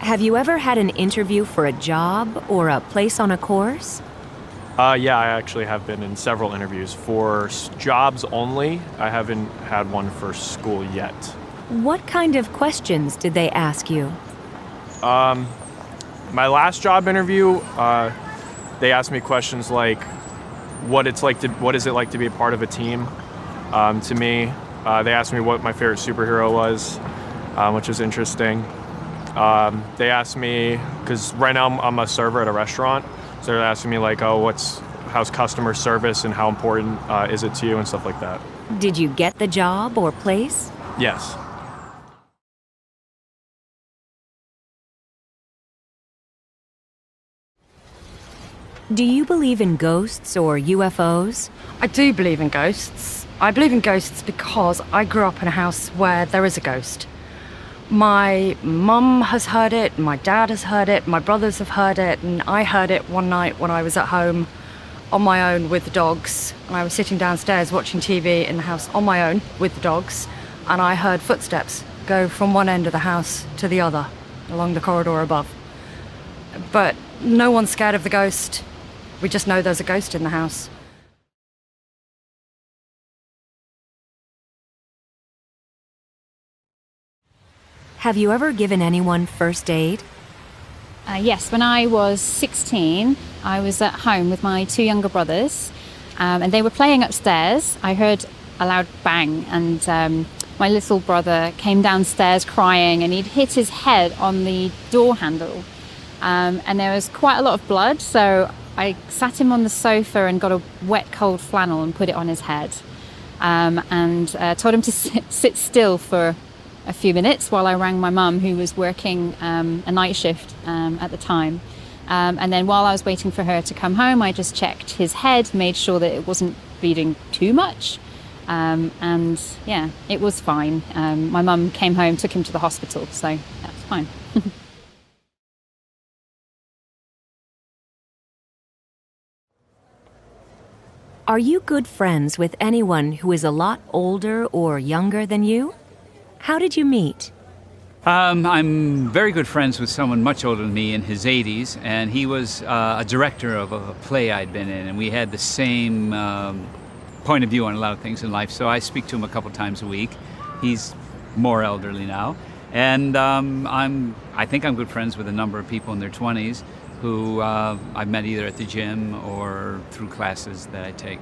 Have you ever had an interview for a job or a place on a course? Yeah, I actually have been in several interviews for jobs only. I haven't had one for school yet. What kind of questions did they ask you? My last job interview, they asked me questions like, what is it like to be a part of a team? To me, they asked me what my favorite superhero was, which is interesting. They asked me, because right now I'm a server at a restaurant, so they're asking me like, oh, how's customer service and how important is it to you and stuff like that. Did you get the job or place? Yes. Do you believe in ghosts or UFOs? I do believe in ghosts. I believe in ghosts because I grew up in a house where there is a ghost. My mum has heard it, my dad has heard it, my brothers have heard it, and I heard it one night when I was at home on my own with the dogs. And I was sitting downstairs watching TV in the house on my own with the dogs, and I heard footsteps go from one end of the house to the other along the corridor above. But no one's scared of the ghost. We just know there's a ghost in the house. Have you ever given anyone first aid? Yes, when I was 16, I was at home with my two younger brothers, and they were playing upstairs. I heard a loud bang, and my little brother came downstairs crying, and he'd hit his head on the door handle, and there was quite a lot of blood, so I sat him on the sofa and got a wet, cold flannel and put it on his head, and told him to sit still for a few minutes while I rang my mum, who was working a night shift at the time. And then while I was waiting for her to come home, I just checked his head, made sure that it wasn't bleeding too much. And yeah, it was fine. My mum came home, took him to the hospital, so that's fine. Are you good friends with anyone who is a lot older or younger than you? How did you meet? I'm very good friends with someone much older than me in his 80s, and he was a director of a play I'd been in, and we had the same point of view on a lot of things in life, so I speak to him a couple times a week. He's more elderly now, and I think I'm good friends with a number of people in their 20s who I've met either at the gym or through classes that I take.